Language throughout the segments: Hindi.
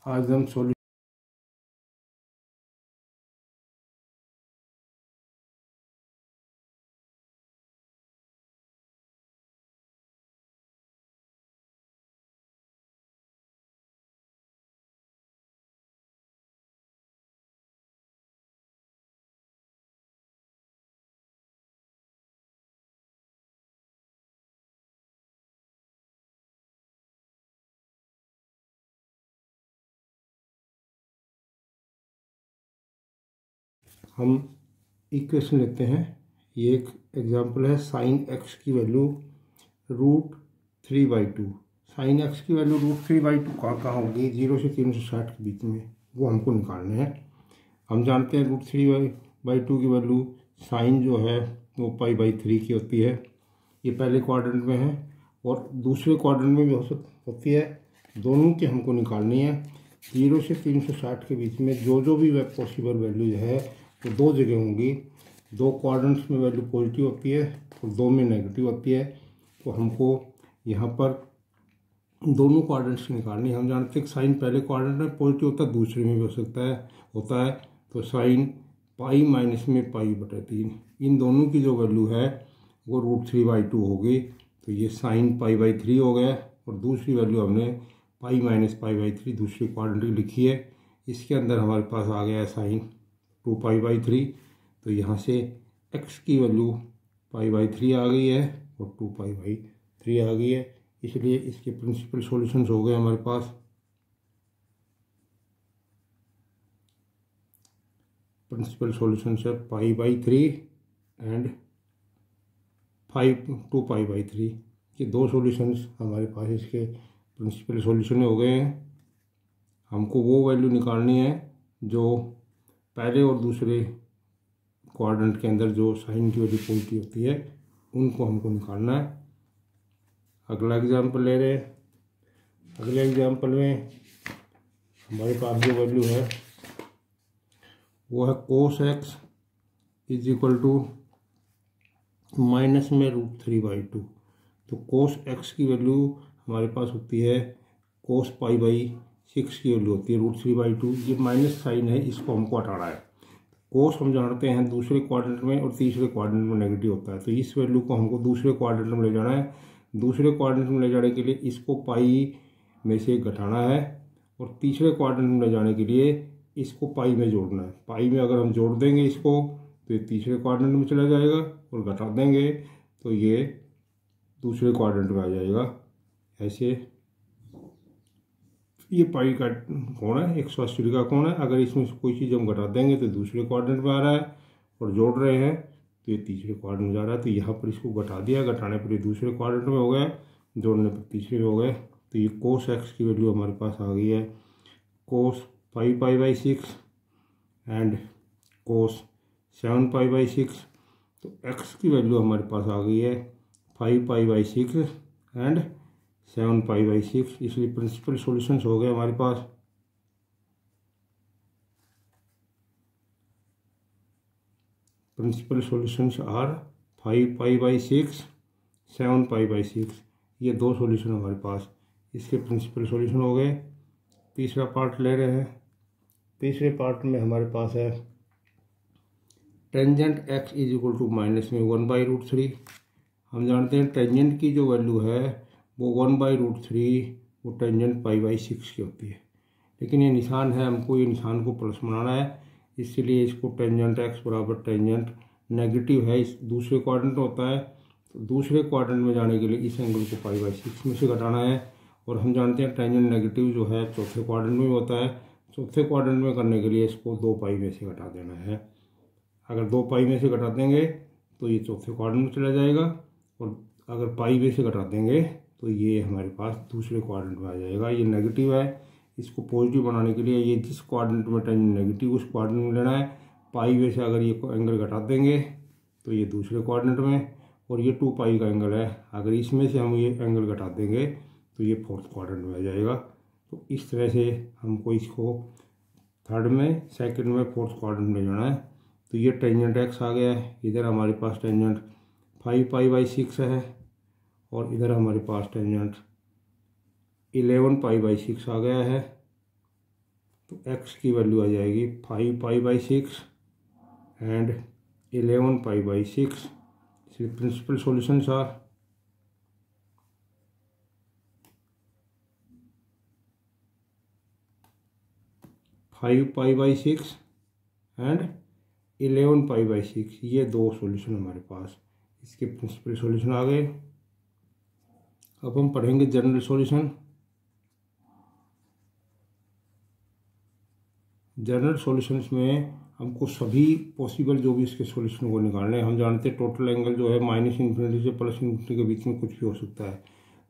आज हम सॉल्यूशन हम इक्वेशन लेते हैं। ये एक एग्जांपल है, साइन एक्स की वैल्यू √3/2। साइन एक्स की वैल्यू √3/2 कहाँ होगी? 0 से 360 के बीच में, वो हमको निकालने हैं। हम जानते हैं √3/2 की वैल्यू साइन जो है वो π/3 की होती है। ये पहले क्वाड्रेंट में है और दूसरे क्वाड्रेंट में भी होती है। दोनों की हमको निकालनी है। 0 से 360 के बीच में जो भी पॉसिबल वैल्यूज है तो दो जगह होंगी। दो क्वाड्रेंट्स में वैल्यू पॉजिटिव होती है और दो में नेगेटिव होती है। तो हमको यहाँ पर दोनों क्वाड्रेंट्स की निकालनी है। हम जानते हैं कि साइन पहले क्वाड्रेंट में पॉजिटिव होता है, दूसरे में भी होता है। तो साइन पाई माइनस में π/3, इन दोनों की जो वैल्यू है वो √3/2 होगी। तो ये साइन π/3 हो गया और दूसरी वैल्यू हमने पाई माइनस π/3 दूसरी क्वाड्रेंट की लिखी है। इसके अंदर हमारे पास आ गया है साइन 2π/3। तो यहाँ से x की वैल्यू π/3 आ गई है और 2π/3 आ गई है। इसलिए इसके प्रिंसिपल सॉल्यूशंस हो गए हमारे पास। प्रिंसिपल सॉल्यूशंस है π/3 एंड 2π/3। ये दो सॉल्यूशंस हमारे पास इसके प्रिंसिपल सॉल्यूशन हो गए हैं। हमको वो वैल्यू निकालनी है जो पहले और दूसरे क्वाड्रेंट के अंदर जो साइन की वैल्यू पॉजिटिव होती है उनको हमको निकालना है। अगला एग्जांपल ले रहे हैं। अगले एग्जांपल में हमारे पास जो वैल्यू है वो है cos x = माइनस में √3/2। तो cos x की वैल्यू हमारे पास होती है cos π/6 की वैल्यू होती है √3/2। ये माइनस साइन है, इसको हमको हटाना है। कोस हम जानते हैं दूसरे क्वाड्रेंट में और तीसरे क्वाड्रेंट में नेगेटिव होता है। तो इस वैल्यू को हमको दूसरे क्वाड्रेंट में ले जाना है। दूसरे क्वाड्रेंट में ले जाने के लिए इसको पाई में से घटाना है और तीसरे क्वाड्रेंट में ले जाने के लिए इसको पाई में जोड़ना है। पाई में अगर हम जोड़ देंगे इसको तो ये तीसरे क्वाड्रेंट में चला जाएगा और घटा देंगे तो ये दूसरे क्वाड्रेंट में आ जाएगा। ऐसे ये पाई का कोण है, 180 डिग्री का कोण है। अगर इसमें कोई चीज़ हम घटा देंगे तो दूसरे क्वाड्रेंट में आ रहा है और जोड़ रहे हैं तो ये तीसरे क्वाड्रेंट में जा रहा है। तो यहाँ पर इसको घटा दिया, घटाने पर ये दूसरे क्वाड्रेंट में हो गया, जोड़ने पर तीसरे में हो गए। तो ये cos x की वैल्यू हमारे पास आ गई है cos 5π/6 एंड cos 7π/6। तो x की वैल्यू हमारे पास आ गई है 5π/6 एंड 7π/6। इसलिए प्रिंसिपल सॉल्यूशंस हो गए हमारे पास। Principal solutions are 5π/6 7π/6। ये दो सॉल्यूशन हमारे पास इसके प्रिंसिपल सॉल्यूशन हो गए। तीसरा पार्ट ले रहे हैं। तीसरे पार्ट में हमारे पास है टेंजेंट x = माइनस में 1/√3। हम जानते हैं टेंजेंट की जो वैल्यू है वो 1/√3 वो टेंजेंट π/6 की होती है। लेकिन ये निशान है, हमको ये निशान को प्लस बनाना है। इसलिए इसको टेंजेंट x बराबर टेंजेंट नेगेटिव है, इस दूसरे क्वाड्रेंट होता है। तो दूसरे क्वाड्रेंट में जाने के लिए इस एंगल को π/6 में से घटाना है। और हम जानते हैं टेंजेंट नेगेटिव जो है चौथे क्वाड्रेंट में होता है। चौथे क्वाड्रेंट में करने के लिए इसको 2π में से घटा देना है। अगर 2π में से घटा देंगे तो ये चौथे क्वाड्रेंट में चला जाएगा और अगर पाई में से घटा देंगे तो ये हमारे पास दूसरे क्वाड्रेंट में आ जाएगा। ये नेगेटिव है, इसको पॉजिटिव बनाने के लिए ये जिस क्वाड्रेंट में टेंजेंट नेगेटिव उस क्वाड्रेंट में लेना है। पाई में से अगर ये एंगल घटा देंगे तो ये दूसरे क्वाड्रेंट में, और ये 2π का एंगल है, अगर इसमें से हम ये एंगल घटा देंगे तो ये फोर्थ क्वाड्रेंट में आ जाएगा। तो इस तरह से हमको इसको थर्ड में, सेकंड में, फोर्थ क्वाड्रेंट में जाना है। तो ये टेंजेंट x आ गया है। इधर हमारे पास टेंजेंट 5π/6 है और इधर हमारे पास टेंजेंट 11π/6 आ गया है। एक्स की वैल्यू आ जाएगी 5π/6 and 11π/6। Principal solutions are 5π/6 and 11π/6। ये दो सॉल्यूशन हमारे पास, इसके प्रिंसिपल सॉल्यूशन आ गए। अब हम पढ़ेंगे जनरल सॉल्यूशन। जनरल सॉल्यूशंस में हमको सभी पॉसिबल जो भी इसके सॉल्यूशन को निकालने हैं। हम जानते हैं टोटल एंगल जो है -∞ से +∞ के बीच में कुछ भी हो सकता है,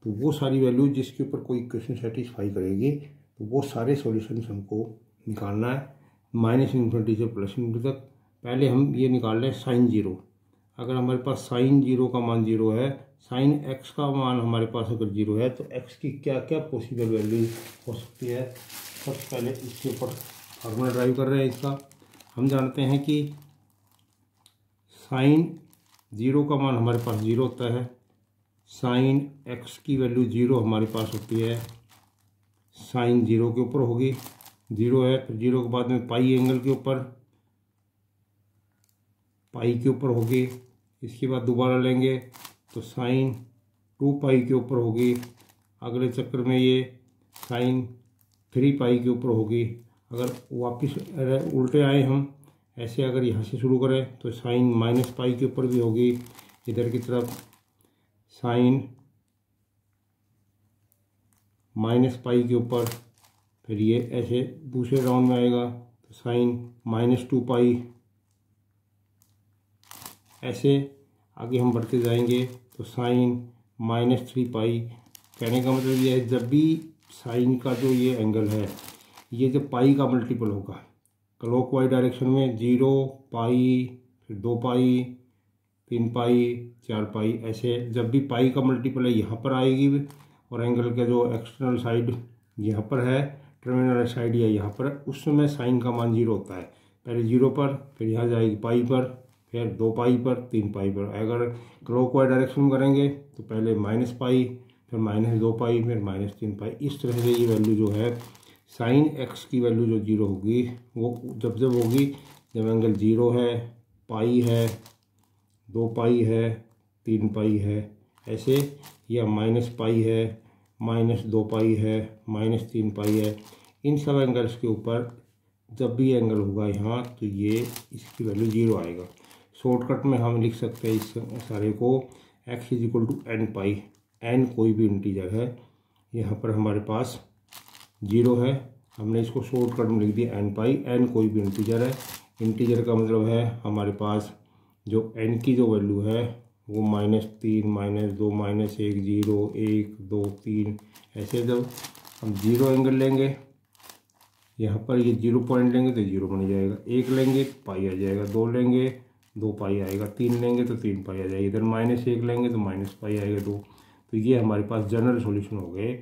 तो वो सारी वैल्यू जिसके ऊपर कोई इक्वेशन सेटिस्फाई करेगी तो वो सारे सॉल्यूशंस हमको निकालना है -∞ से +∞ तक। पहले हम ये निकाल लें sin 0। अगर हमारे पास sin 0 का मान 0 है, sin x का मान हमारे पास अगर 0 है, तो x की क्या क्या पॉसिबल वैल्यू हो सकती है। सबसे पहले इसके ऊपर फार्मूला ड्राइव कर रहे हैं इसका। हम जानते हैं कि sin 0 का मान हमारे पास 0 होता है, sin x की वैल्यू 0 हमारे पास होती है, sin 0 के ऊपर होगी 0 है, फिर 0 के बाद में पाई एंगल के ऊपर, पाई के ऊपर होगी। इसके बाद दोबारा लेंगे तो sin 2π के ऊपर होगी। अगले चक्कर में ये sin 3π के ऊपर होगी। अगर वापस उल्टे आए हम ऐसे, अगर यहाँ से शुरू करें तो sin -π के ऊपर भी होगी। इधर की तरफ sin -π के ऊपर, फिर ये ऐसे दूसरे राउंड में आएगा तो sin -2π। ऐसे आगे हम बढ़ते जाएंगे तो sin -3π। कहने का मतलब ये है, जब भी साइन का जो ये एंगल है, ये जब पाई का मल्टीपल होगा क्लॉकवाइज डायरेक्शन में 0, पाई, फिर 2π, 3π, 4π, ऐसे जब भी पाई का मल्टीपल है यहाँ पर आएगी, और एंगल का जो एक्सटर्नल साइड यहाँ पर है, टर्मिनल साइड या यहाँ पर, उस समय साइन का मान 0 होता है। पहले 0 पर, फिर यहाँ जाएगी पाई पर, फिर 2π पर, 3π पर। अगर क्लॉकवाइज डायरेक्शन में करेंगे तो पहले -π, फिर -2π, फिर -3π। इस तरह से ये वैल्यू जो है sin x की वैल्यू जो 0 होगी, वो जब होगी जब एंगल 0 है, पाई है, 2π है, 3π है, ऐसे, या -π है, -2π है, -3π है। इन सब एंगल्स के ऊपर जब भी एंगल होगा यहाँ, तो ये इसकी वैल्यू 0 आएगा। शॉर्टकट में हम लिख सकते हैं इस सारे को x = nπ। n कोई भी इंटीजर है, यहाँ पर हमारे पास 0 है, हमने इसको शॉर्टकट में लिख दिया nπ। n कोई भी इंटीजर है, इंटीजर का मतलब है हमारे पास जो n की जो वैल्यू है वो -3, -2, -1, 0, 1, 2, 3, ऐसे। जब हम 0 एंगल लेंगे यहाँ पर, ये 0 पॉइंट लेंगे तो 0 बन जाएगा, 1 लेंगे तो पाई आ जाएगा, 2 लेंगे 2π आएगा, 3 लेंगे तो 3π आ जाएगा, इधर -1 लेंगे तो -π आएगा 2। तो ये हमारे पास जनरल सॉल्यूशन हो गए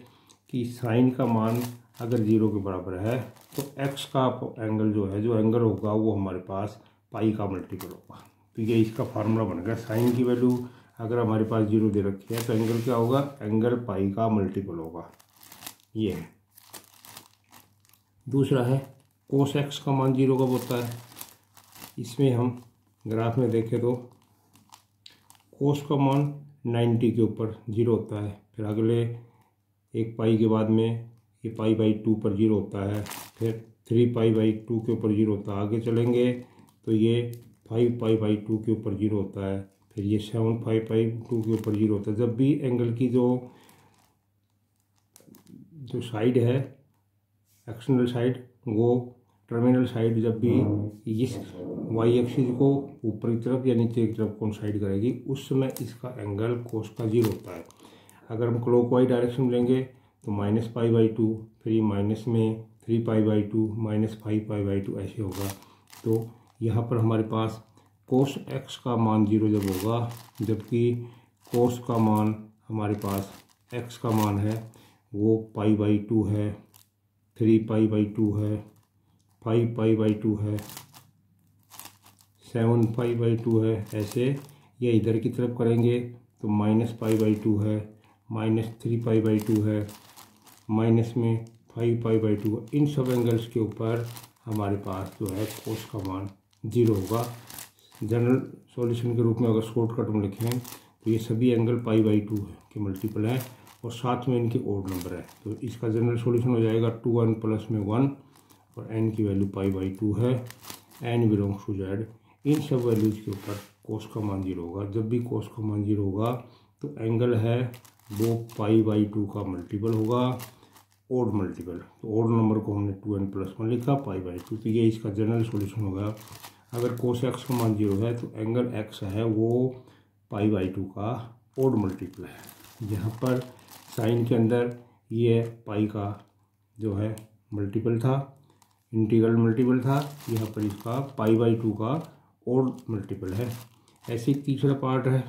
कि साइन का मान अगर 0 के बराबर है तो x का एंगल जो है, जो एंगल होगा वो हमारे पास पाई का मल्टीपल होगा। तो ये इसका फार्मूला बन गया। साइन की वैल्यू अगर हमारे पास 0 दे रखी है तो एंगल क्या होगा, एंगल पाई का मल्टीपल होगा। ये है। दूसरा है cos x का मान 0 कब होता है। इसमें हम ग्राफ में देखें तो cos का मान 90 के ऊपर 0 होता है, फिर अगले एक पाई के बाद में ये π/2 पर 0 होता है, फिर 3π/2 के ऊपर 0 होता है। आगे चलेंगे तो ये 5π/2 के ऊपर 0 होता है, फिर ये 7π/2 के ऊपर 0 होता है। जब भी एंगल की जो साइड है, एक्सटर्नल साइड, वो टर्मिनल साइड जब भी इस वाई एक्सिस को ऊपर की तरफ या नीचे की तरफ कोइंसाइड करेगी, उस समय इसका एंगल कोस का 0 होता है। अगर हम क्लॉकवाइज डायरेक्शन लेंगे तो -π/2, फिर माइनस में 3π/2, -5π/2 ऐसे होगा। तो यहाँ पर हमारे पास cos x का मान 0 जब होगा, जबकि cos का मान हमारे पास x का मान है वो π/2 है, 3π/2 है, 5π/2 है, 7π/2 है, ऐसे। या इधर की तरफ करेंगे तो -π/2 है, -3π/2 है, माइनस में 5π/2, इन सब एंगल्स के ऊपर हमारे पास जो है कोस का मान 0 होगा। जनरल सॉल्यूशन के रूप में अगर शॉर्टकट में लिखें तो ये सभी एंगल π/2 के मल्टीपल हैं और साथ में इनके ओड नंबर है, तो इसका जनरल सॉल्यूशन हो जाएगा 2n + में 1 और n की वैल्यू π/2 है। n बिलोंग्स टू z, इन सब वैल्यूज के ऊपर कोस का मान 0 होगा। जब भी कोस का मान 0 होगा तो एंगल है वो π/2 का मल्टीपल होगा, ओड मल्टीपल। तो ओड नंबर को हमने 2n + 1 लिखा, π/2, तो ये इसका जनरल सॉल्यूशन होगा। अगर कोस x का मान 0 है तो एंगल x है वो π/2 का ओड मल्टीपल है। यहाँ पर साइन के अंदर ये पाई का जो है मल्टीपल था, इंटीग्रल मल्टीपल था, यहाँ पर इसका π/2 का ओड मल्टीपल है। ऐसे ही तीसरा पार्ट है,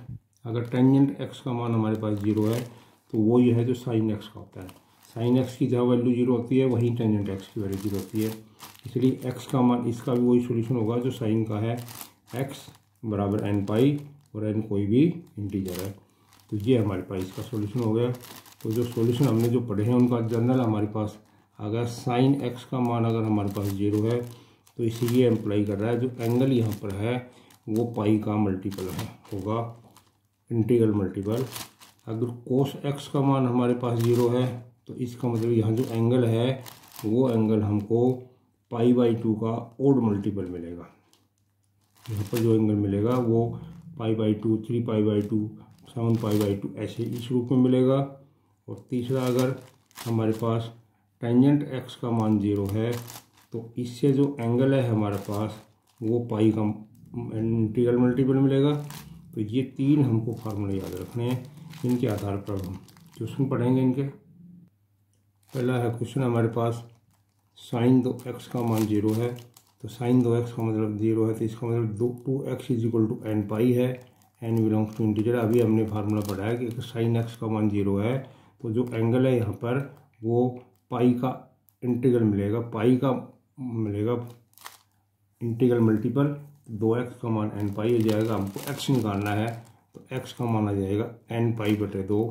अगर टेंजेंट x का मान हमारे पास 0 है तो वो ये है जो साइन x का होता है। साइन x की जहाँ वैल्यू 0 होती है वहीं टेंजेंट x की वैल्यू 0 होती है, इसलिए x का मान इसका भी वही सॉल्यूशन होगा जो साइन का है, x बराबर n π और n कोई भी इंटीजर है। तो ये हमारे पास इसका सॉल्यूशन हो गया। तो जो सॉल्यूशन हमने जो पढ़े हैं उनका जनरल हमारे पास आ गया। साइन x का मान अगर हमारे पास 0 है तो इसी ये एम्प्लाई कर रहा है जो एंगल यहाँ पर है वो पाई का मल्टीपल है होगा, इंटीग्रल मल्टीपल। अगर कोस x का मान हमारे पास 0 है तो इसका मतलब यहाँ जो एंगल है वो एंगल हमको π/2 का ओड मल्टीपल मिलेगा। यहाँ पर जो एंगल मिलेगा वो π/2, 3π/2, 7π/2 ऐसे इस रूप में मिलेगा। और तीसरा, अगर हमारे पास टेंजेंट x का मान 0 है तो इससे जो एंगल है हमारे पास वो पाई का इंटीग्रल मल्टीपल मिलेगा। तो ये 3 हमको फार्मूले याद रखने हैं, इनके आधार पर हम क्वेश्चन पढ़ेंगे। इनके पहला है क्वेश्चन हमारे पास, साइन 2x का मान 0 है, तो साइन 2x का मतलब 0 है तो इसका मतलब 2x = n π है, n बिलोंग्स टू इंटीजर। अभी हमने फार्मूला पढ़ा है कि साइन x का मान 0 है तो जो एंगल है यहाँ पर वो पाई का इंटीग्रल मिलेगा, पाई का मिलेगा इंटीग्रल मल्टीपल, 2x का मान n π हो जाएगा। हमको x निकालना है तो x का मान आ जाएगा n π/2,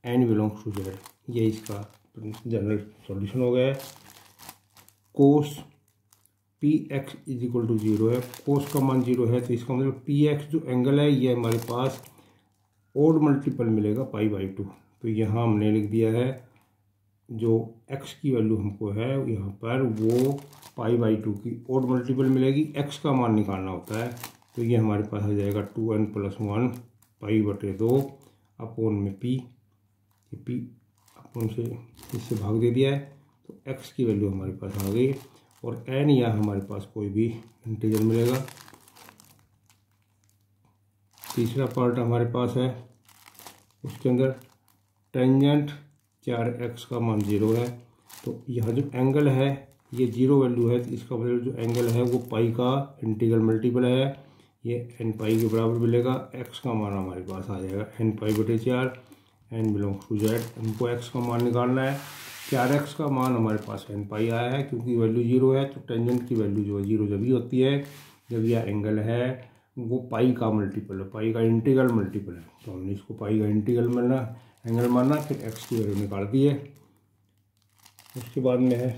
n belongs to z। ये इसका जनरल सॉल्यूशन हो गया है। कोस px = 0 है, कोस का मान 0 है तो इसका मतलब px जो एंगल है ये हमारे पास ओड मल्टीपल मिलेगा π/2। तो यहाँ हमने लिख दिया है जो x की वैल्यू हमको है यहाँ पर वो π/2 की ओड मल्टीपल मिलेगी, x का मान निकालना होता है। तो ये हमारे पास आ जाएगा 2n + 1 π/2 अपॉन में p, ये p अपॉन से इससे भाग दे दिया है तो x की वैल्यू हमारे पास आ गई और n या हमारे पास कोई भी इंटीजर मिलेगा। तीसरा पार्ट हमारे पास है, उसके अंदर टेंजेंट 4x का मान 0 है तो यहाँ जो एंगल है ये 0 वैल्यू है तो इसका मतलब जो एंगल है वो पाई का इंटीग्रल मल्टीपल है, ये n π के बराबर मिलेगा। x का मान हमारे पास आ जाएगा n π/4, n belongs to z। हमको x का मान निकालना है, 4x का मान हमारे पास n π आया है क्योंकि वैल्यू 0 है तो टेंजेंट की वैल्यू जो है 0 जब ही होती है जब यह एंगल है वो पाई का मल्टीपल है, पाई का इंटीग्रल मल्टीपल है। तो हमने इसको पाई का इंटीग्रल माना, एंगल माना, फिर x की वैल्यू निकाल दी है। उसके बाद में है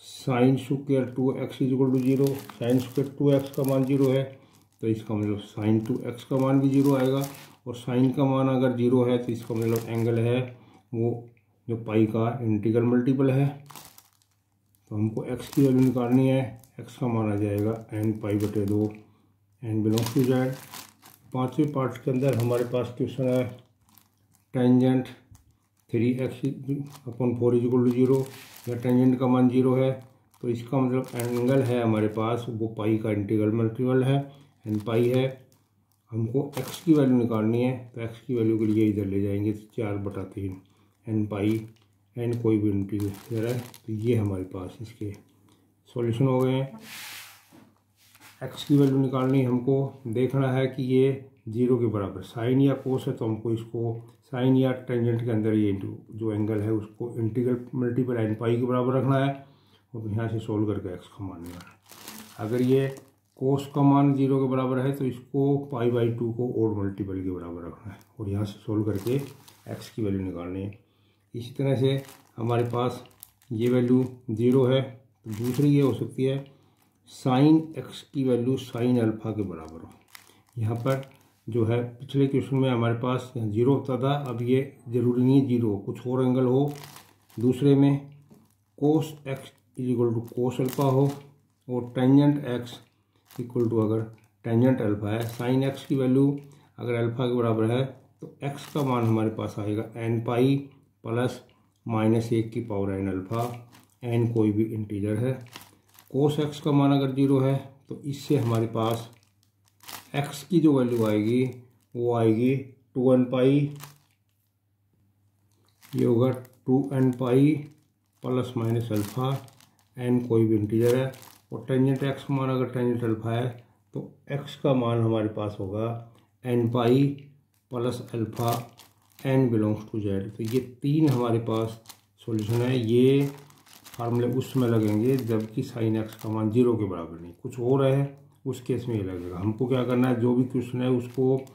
sine square 2x = 0, sine square 2x का मान 0 है तो इसका मतलब साइन 2x का मान भी 0 आएगा और साइन का मान अगर 0 है तो इसका मतलब एंगल है वो जो पाई का इंटीग्रल मल्टीपल है। तो हमको x की वैल्यू निकालनी है, x का मान आ जाएगा n π/2, n belongs to z। पाँचवें पार्ट के अंदर हमारे पास क्वेश्चन है टेंजेंट 3x/4 = 0, या टेंजेंट का मान 0 है तो इसका मतलब एंगल है हमारे पास वो पाई का इंटीग्रल मल्टीपल है, n π है। हमको x की वैल्यू निकालनी है तो x की वैल्यू के लिए इधर ले जाएंगे तो 4/3 n π, n कोई भी इंटीजर है तो ये हमारे पास इसके सॉल्यूशन हो गए हैं। x की वैल्यू निकालनी, हमको देखना है कि ये 0 के बराबर, साइन या कोस है तो हमको इसको साइन या टेंजेंट के अंदर ये जो एंगल है उसको इंटीग्रल मल्टीपल n π के बराबर रखना है और यहाँ से सोल्व करके x का मान निकालना है। अगर ये कोस का मान 0 के बराबर है तो इसको π/2 को ओड मल्टीपल के बराबर रखना है और यहाँ से सोल्व करके x की वैल्यू निकालनी है। इसी तरह से हमारे पास ये वैल्यू 0 है, तो दूसरी ये हो सकती है साइन x की वैल्यू साइन अल्फ़ा के बराबर हो। यहाँ पर जो है पिछले क्वेश्चन में हमारे पास 0 होता था, अब ये ज़रूरी नहीं है 0 हो, कुछ और एंगल हो। दूसरे में cos x equal to cos alpha हो और टेंजेंट x इक्वल टू, अगर टेंजेंट अल्फ़ा है, साइन x की वैल्यू अगर अल्फ़ा के बराबर है तो x का मान हमारे पास आएगा n पाई प्लस -1 की पावर n अल्फ़ा, n कोई भी इंटीजर है। कोस x का मान अगर 0 है तो इससे हमारे पास x की जो वैल्यू आएगी वो आएगी 2n पाई, ये होगा 2n pi plus minus alpha, n कोई भी इंटीजर है। और टेंजेंट x का मान अगर टेंजेंट अल्फ़ा है तो x का मान हमारे पास होगा n pi plus alpha, n belongs to z। तो ये 3 हमारे पास सॉल्यूशन है। ये फार्मूले उस समय लगेंगे जबकि साइन x का मान 0 के बराबर नहीं, कुछ और है उस केस में ये लगेगा। हमको क्या करना है, जो भी क्वेश्चन है उसको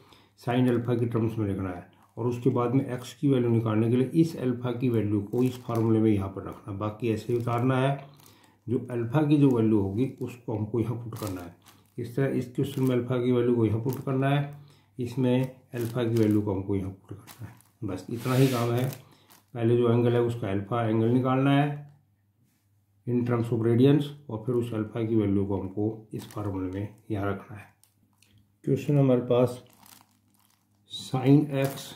साइन अल्फ़ा की टर्म्स में लिखना है और उसके बाद में x की वैल्यू निकालने के लिए इस अल्फ़ा की वैल्यू को इस फार्मूले में यहाँ पर रखना, बाकी ऐसे ही उतारना है। जो अल्फ़ा की जो वैल्यू होगी उसको हमको यहाँ पुट करना है। इस तरह इस क्वेश्चन में अल्फ़ा की वैल्यू को यहाँ पुट करना है, इसमें अल्फ़ा की वैल्यू को हमको यहाँ पुट करना है। बस इतना ही काम है। पहले जो एंगल है उसका अल्फ़ा एंगल निकालना है इन टर्म्स ऑफ रेडियंस और फिर उस अल्फ़ा की वैल्यू को हमको इस फार्मूले में यहाँ रखना है। क्वेश्चन हमारे पास sine x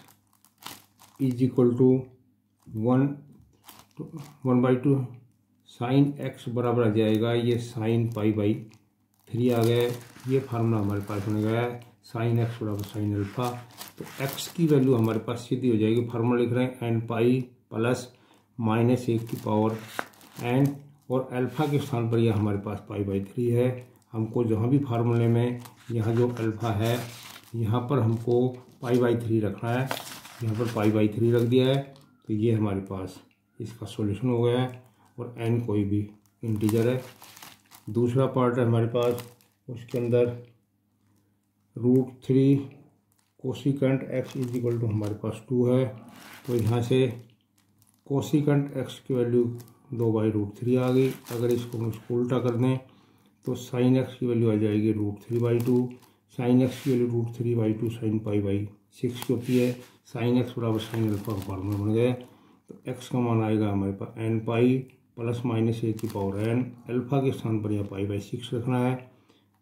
is equal to 1/2 sine x बराबर आ जाएगा, ये साइन पाई बाई 3 आ गया। ये फार्मूला हमारे पास बन गया है साइन x बराबर साइन अल्फ़ा। तो x की वैल्यू हमारे पास सीधी हो जाएगी, फार्मूला लिख रहे हैं n पाई प्लस -1 की पावर n और अल्फ़ा के स्थान पर यह हमारे पास पाई/3 है। हमको जहाँ भी फार्मूले में यहाँ जो अल्फ़ा है यहाँ पर हमको पाई/3 रखना है, यहाँ पर पाई/3 रख दिया है। तो ये हमारे पास इसका सॉल्यूशन हो गया है और n कोई भी इंटीजर है। दूसरा पार्ट है हमारे पास, उसके अंदर √3 cosecant x is equal to हमारे पास 2 है। तो यहाँ से कोसिकेंट x की वैल्यू 2/√3 आ गई। अगर इसको हम इसको उल्टा कर दें तो साइन x की वैल्यू आ जाएगी √3/2, साइन x की वैल्यू √3/2 साइन पाई/6 की होती है। साइन x बराबर साइन अल्फ़ा का फार्मूला बन गया। तो x का मान आएगा हमारे पास n पाई प्लस -1 की पावर n, अल्फ़ा के स्थान पर यह पाई/6 रखना है,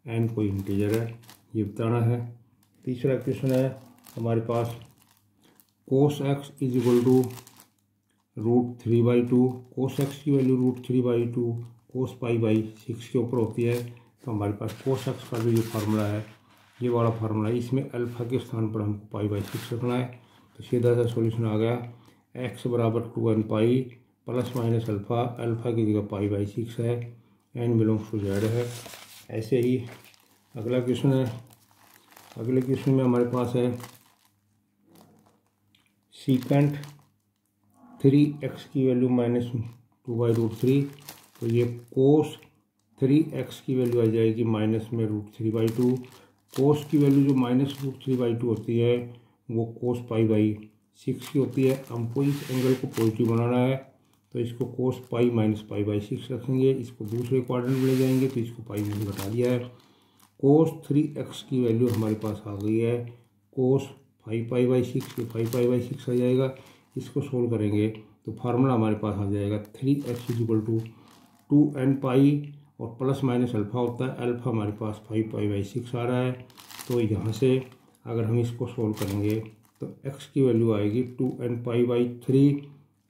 n कोई इंटीजर है, ये बताना है। तीसरा क्वेश्चन है हमारे पास cos x is equal to √3/2, cos x की वैल्यू √3/2 कोस पाई/6 के ऊपर होती है। तो हमारे पास कोस x का भी जो फार्मूला है ये वाला फार्मूला है, इसमें अल्फ़ा के स्थान पर हमको पाई/6 रखना है। तो सीधा सा सॉल्यूशन आ गया x बराबर 2n pi plus minus alpha, alpha की जगह पाई/6 है, n बिलोंग्स टू z है। ऐसे ही अगला क्वेश्चन है, अगले क्वेश्चन में हमारे पास है सीकेंट 3x की वैल्यू -2/√3। तो ये कोस 3x की वैल्यू आ जाएगी माइनस में √3/2। कोस की वैल्यू जो -√3/2 होती है वो कोस पाई/6 की होती है। हमको इस एंगल को पॉजिटिव बनाना है तो इसको कोस पाई माइनस पाई/6 रखेंगे, इसको दूसरे क्वाड्रेंट में ले जाएंगे तो इसको पाई में घटा दिया है। कोस 3x की वैल्यू हमारे पास आ गई है कोस 5 पाई/6, ये 5 पाई/6 आ जाएगा। इसको सोल्व करेंगे तो फार्मूला हमारे पास आ जाएगा 3x is equal to 2n पाई और प्लस माइनस अल्फ़ा होता है, अल्फ़ा हमारे पास 5 पाई/6 आ रहा है। तो यहाँ से अगर हम इसको सोल्व करेंगे तो x की वैल्यू आएगी 2n पाई/3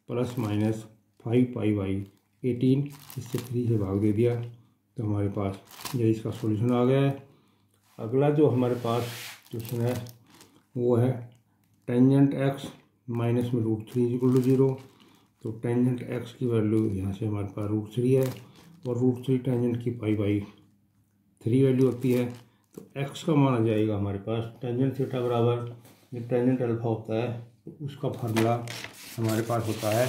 प्लस माइनस 5 पाई/18, इससे 3 से भाग दे दिया तो हमारे पास ये इसका सॉल्यूशन आ गया है। अगला जो हमारे पास क्वेश्चन है वो है टेंजेंट x माइनस में √3 इज इक्वल टू 0। तो टेंजेंट x की वैल्यू यहाँ से हमारे पास √3 है और √3 टेंजेंट की पाई/3 वैल्यू होती है। तो x का मान आ जाएगा हमारे पास टेंजेंट थीटा बराबर, जब टेंजेंट अल्फ़ा होता है तो उसका फार्मूला हमारे पास होता है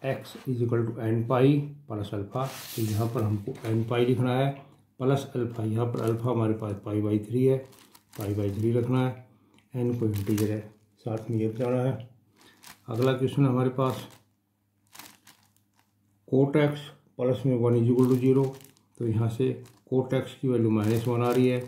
x is equal to n pi plus alpha. तो यहाँ पर हमको n पाई लिखना है प्लस अल्फ़ा, यहाँ पर अल्फ़ा हमारे पास पाई/3 है, पाई/3 रखना है, n कोई इंटीजर है, साथ में ये बताना है। अगला क्वेश्चन हमारे पास कोट एक्स प्लस में 1 इज इक्वल टू 0, तो यहाँ से कोट एक्स की वैल्यू -1 आ रही है।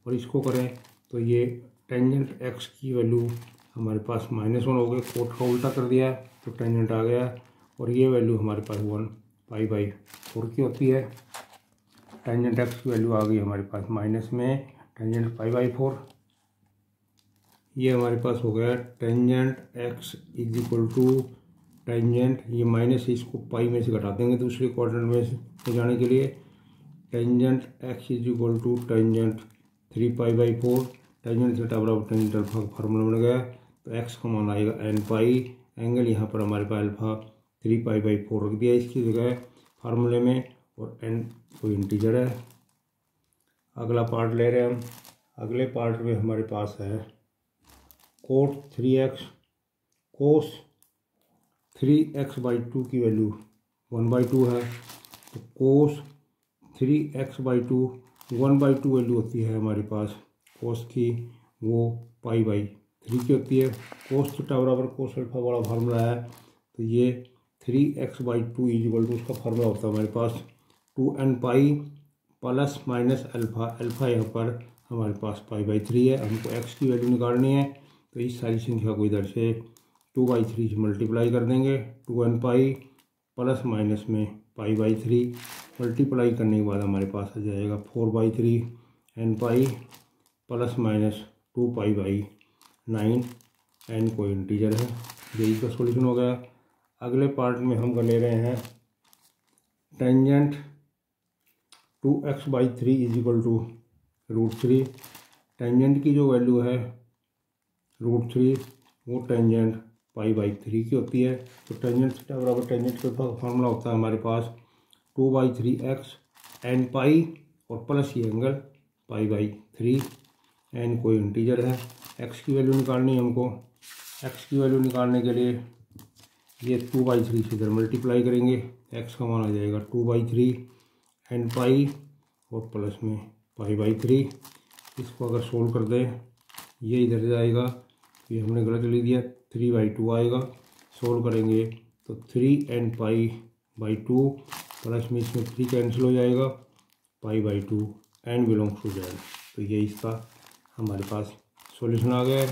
और इसको करें तो ये टेंजेंट एक्स की वैल्यू हमारे पास -1 हो गई, कोट का उल्टा कर दिया तो टेंजेंट आ गया। और ये वैल्यू हमारे पास 1π/4 की होती है। टेंजेंट एक्स की वैल्यू आ गई हमारे पास माइनस में टेंजेंट π/4। ये हमारे पास हो गया tangent x is equal to tangent, ये माइनस है, इसको पाई में से घटा देंगे दूसरे क्वाड्रेंट में जाने के लिए। Tangent x is equal to tangent 3π/4, tangent theta बराबर टेंजेंट अल्फा का फार्मूला बन गया। तो एक्स का मान आएगा n π, एंगल यहाँ पर हमारे पास अल्फा 3π/4 रख दिया इसकी जगह फार्मूले में, और n कोई इंटीजर है। अगला पार्ट ले रहे हैं हम। अगले पार्ट में हमारे पास है कोट 3x कोस 3x/2 की वैल्यू 1/2 है। तो कोस 3x/2 1/2 वैल्यू होती है हमारे पास कोस की, वो π/3 की होती है। कोस थीटा बराबर कोस अल्फा बड़ा फार्मूला है, तो ये 3x/2 इज इक्वल टू उसका फार्मूला होता है हमारे पास 2n π plus minus alpha. Alpha यहाँ पर हमारे पास π/3 है, हमको x की वैल्यू निकालनी है। तो इस सारी संख्या को इधर से 2/3 से मल्टीप्लाई कर देंगे। 2n π प्लस माइनस में π/3 मल्टीप्लाई करने के बाद हमारे पास आ जाएगा 4/3 n π प्लस माइनस 2π/9, n कोई इंटीजर है। यही का सॉल्यूशन हो गया। अगले पार्ट में हम ले रहे हैं tangent 2x/3 is equal to √3। Tangent की जो वैल्यू है √3 वो टेंजेंट π/3 की होती है। तो टेंजेंट थीटा बराबर टेंजेंट का फार्मूला होता है हमारे पास 2/3x n π और प्लस ये एंगल π/3, n कोई इंटीजर है। x की वैल्यू निकालनी है हमको। x की वैल्यू निकालने के लिए ये 2/3 से इधर मल्टीप्लाई करेंगे, x का मान आ जाएगा 2/3 n π और प्लस में π/3। इसको अगर सोल्व कर दें ये इधर जाएगा, ये हमने गलत लिख दिया, 3/2 आएगा। सोल्व करेंगे तो 3n π/2 प्लस में इसमें 3 कैंसिल हो जाएगा, π/2 n बिलोंग्स टू z। तो ये इसका हमारे पास सॉल्यूशन आ गया है।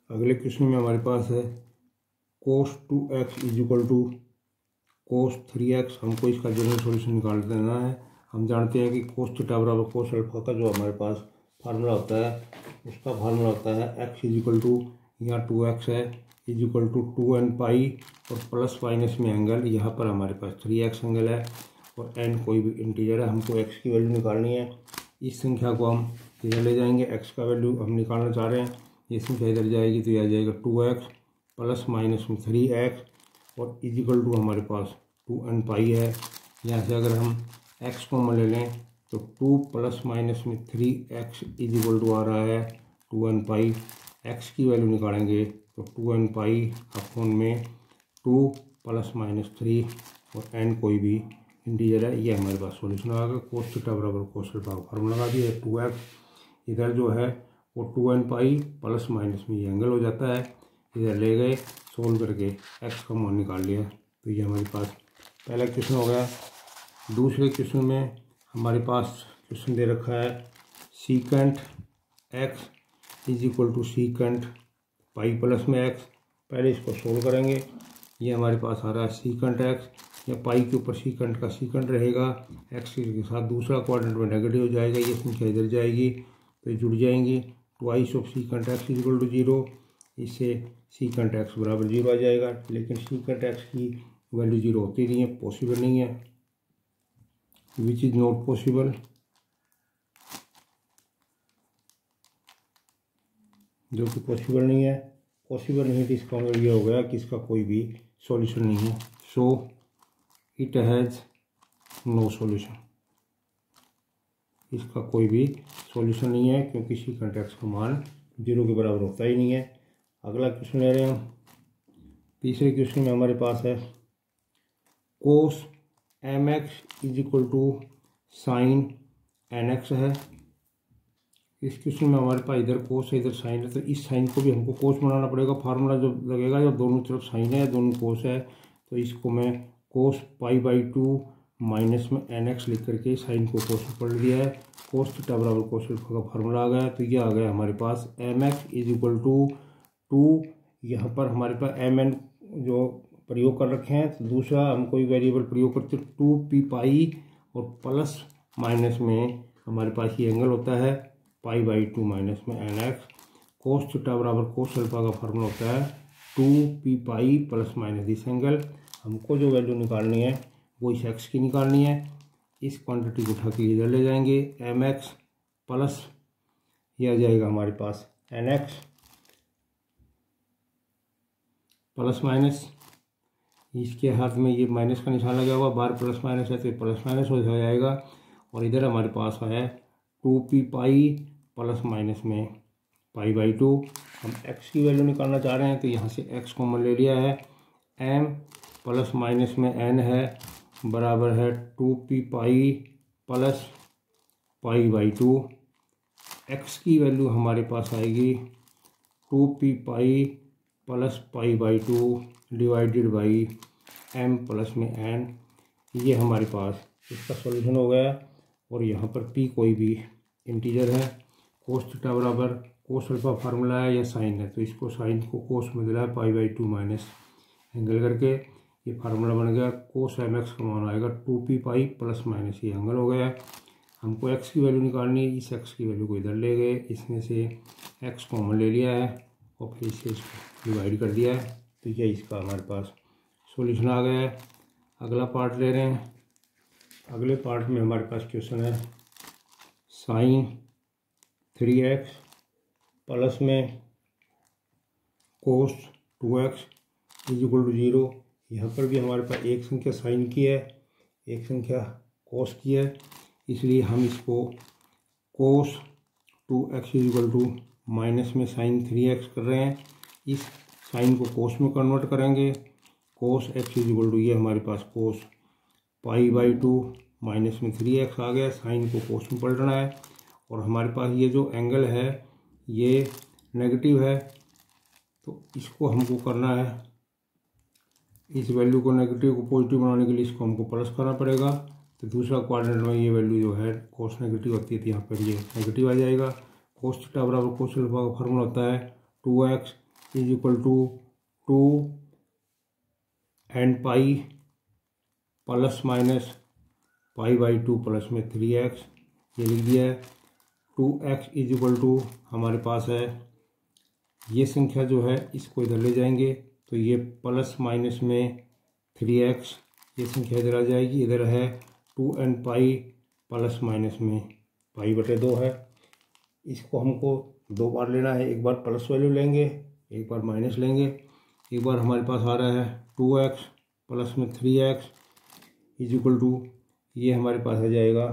अगले क्वेश्चन में हमारे पास है cos 2x is equal to cos 3x। हमको इसका जनरल सॉल्यूशन निकाल देना है। हम जानते हैं कि cos थीटा बराबर cos अल्फा का जो हमारे पास फार्मूला होता है उसका फार्मूला होता है x इज इक्वल टू, यहाँ 2x है, इज इक्वल टू 2n π और प्लस माइनस में एंगल, यहाँ पर हमारे पास 3x एंगल है और n कोई भी इंटीजर है। हमको x की वैल्यू निकालनी है। इस संख्या को हम इधर ले जाएंगे, x का वैल्यू हम निकालना चाह रहे हैं। ये संख्या इधर जाएगी तो यह आ जाएगा 2x प्लस माइनस में 3x और इज इक्वल टू हमारे पास 2n π है। यहाँ से अगर हम x कॉमन ले लें तो 2 प्लस माइनस में 3x इज इक्वल टू आ रहा है 2n π। x की वैल्यू निकालेंगे तो 2n π अपॉन में 2 प्लस माइनस 3 और n कोई भी इंटीजर है। ये हमारे पास सॉल्यूशन आ गया। कोस थीटा बराबर कोस अल्फा का फार्मूला लगा दिया, 2x इधर जो है वो 2n π प्लस माइनस में ये एंगल हो जाता है, इधर ले गए, सोल्व करके x का मान निकाल लिया। तो ये हमारे पास पहला क्वेश्चन हो गया। दूसरे क्वेश्चन में हमारे पास क्वेश्चन दे रखा है secant x is equal to secant pi plus में x। पहले इसको सोल्व करेंगे। ये हमारे पास आ रहा है सीकेंट x, या पाई के ऊपर सीकेंट का सीकेंट रहेगा, x के साथ दूसरा क्वाड्रेंट में नेगेटिव हो जाएगा, ये संख्या इधर जाएगी तो जुड़ जाएंगी। Twice of secant x is equal to 0, इससे सीकेंट x बराबर 0 आ जाएगा। लेकिन सीकेंट x की वैल्यू 0 होती नहीं है, पॉसिबल नहीं है, विच इज नॉट पॉसिबल। जो कि पॉसिबल नहीं है, पॉसिबल नहीं तो इसका मतलब ये हो गया कि इसका कोई भी सॉल्यूशन नहीं है। So it has no solution, इसका कोई भी सॉल्यूशन नहीं है क्योंकि सीकेंट x का मान 0 के बराबर होता ही नहीं है। अगला क्वेश्चन ले रहे हैं हम। तीसरे क्वेश्चन में हमारे पास है cos mx is equal to sine nx है। इस क्वेश्चन में हमारे पास इधर कोस है इधर साइन है, तो इस साइन को भी हमको कोस बनाना पड़ेगा। फार्मूला जो लगेगा जब दोनों तरफ साइन है दोनों कोस है, तो इसको मैं कोस π/2 माइनस में nx लिख करके साइन को कोस में पढ़ लिया है। कोस थीटा बराबर कोस अल्फा का फार्मूला आ गया। तो ये आ गया हमारे पास mx इज इक्वल टू 2, यहाँ पर हमारे पास mn जो प्रयोग कर रखे हैं। तो दूसरा हम कोई वेरिएबल प्रयोग करते 2p और प्लस माइनस में हमारे पास ये एंगल होता है π/2 माइनस में nx। कोस थीटा बराबर कोस अल्फा का फार्मूला होता है 2p plus minus this angle. हमको जो वैल्यू निकालनी है वो इस x की निकालनी है। इस क्वांटिटी को उठा के इधर ले जाएंगे mx प्लस ये आ जाएगा हमारे पास nx प्लस माइनस, इसके हाथ में ये माइनस का निशान लगा हुआ, बार प्लस माइनस है तो प्लस माइनस हो जाएगा। और इधर हमारे पास है 2p प्लस माइनस में π/2। हम x की वैल्यू निकालना चाह रहे हैं तो यहाँ से x कॉमन ले लिया है। m प्लस माइनस में n है बराबर है 2p प्लस π/2। x की वैल्यू हमारे पास आएगी 2p plus π/2 divided by m plus में n। ये हमारे पास इसका सॉल्यूशन हो गया। और यहाँ पर p कोई भी इंटीजर है। कोस थीटा बराबर कोस अल्फा फार्मूला है या साइन है, तो इसको साइन को कोस में दिला है π/2 माइनस एंगल करके ये फार्मूला बन गया। कोस mx का मान आएगा 2p प्लस माइनस ये एंगल हो गया। हमको x की वैल्यू निकालनी है, इस x की वैल्यू को इधर ले गए, इसमें से x कॉमन ले लिया है और फिर इसे इसको डिवाइड कर दिया है। तो ये इसका हमारे पास सॉल्यूशन आ गया है। अगला पार्ट ले रहे हैं। अगले पार्ट में हमारे पास क्वेश्चन है साइन 3x प्लस में कोस 2x इज इक्वल टू 0। यहाँ पर भी हमारे पास एक संख्या साइन की है एक संख्या कोस की है, इसलिए हम इसको cos 2x is equal to minus में साइन 3x कर रहे हैं। इस साइन को कोस में कन्वर्ट करेंगे। कोस x इज इक्वल टू ये हमारे पास कोस π/2 माइनस में 3x आ गया। साइन को कोस में पलटना है और हमारे पास ये जो एंगल है ये नेगेटिव है, तो इसको हमको करना है, इस वैल्यू को नेगेटिव को पॉजिटिव बनाने के लिए इसको हमको प्लस करना पड़ेगा। तो दूसरा क्वाड्रेंट में ये वैल्यू जो है कोस नेगेटिव होती है, तो यहाँ पर ये नेगेटिव आ जाएगा। कोस थीटा बराबर कोस अल्फा का फार्मूला होता है 2x is equal to 2 and pi plus minus π/2 plus में 3x ये लिख दिया है। 2x इज इक्वल टू हमारे पास है ये संख्या जो है इसको इधर ले जाएंगे, तो ये प्लस माइनस में 3x ये संख्या इधर आ जाएगी। इधर है 2n पाई प्लस माइनस में π/2 है। इसको हमको दो बार लेना है, एक बार प्लस वैल्यू लेंगे एक बार माइनस लेंगे। एक बार हमारे पास आ रहा है 2x प्लस में 3x इज इक्वल टू ये हमारे पास आ जाएगा,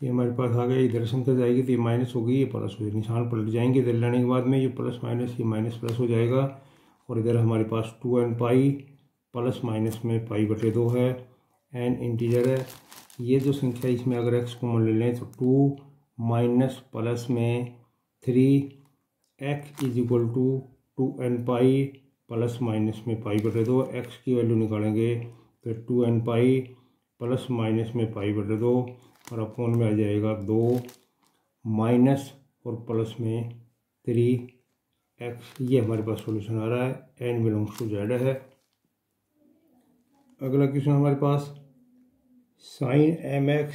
ये हमारे पास आ गया। इधर संख्या जाएगी तो ये माइनस होगी ये प्लस होगी, निशान पलट जाएंगे। इधर लेने के बाद में ये प्लस माइनस ये माइनस प्लस हो जाएगा। और इधर हमारे पास 2n पाई प्लस माइनस में π/2 है। n इंटीजर है। ये जो संख्या इसमें अगर x कॉमन ले लें तो 2 माइनस प्लस में 3x is equal to 2n pi plus minus में π/2। x की वैल्यू निकालेंगे तो 2n पाई प्लस माइनस में π/2 और अपॉन में आ जाएगा 2 माइनस और प्लस में 3x। ये हमारे पास सॉल्यूशन आ रहा है। n बिलोंग्स टू z है। अगला क्वेश्चन हमारे पास sine mx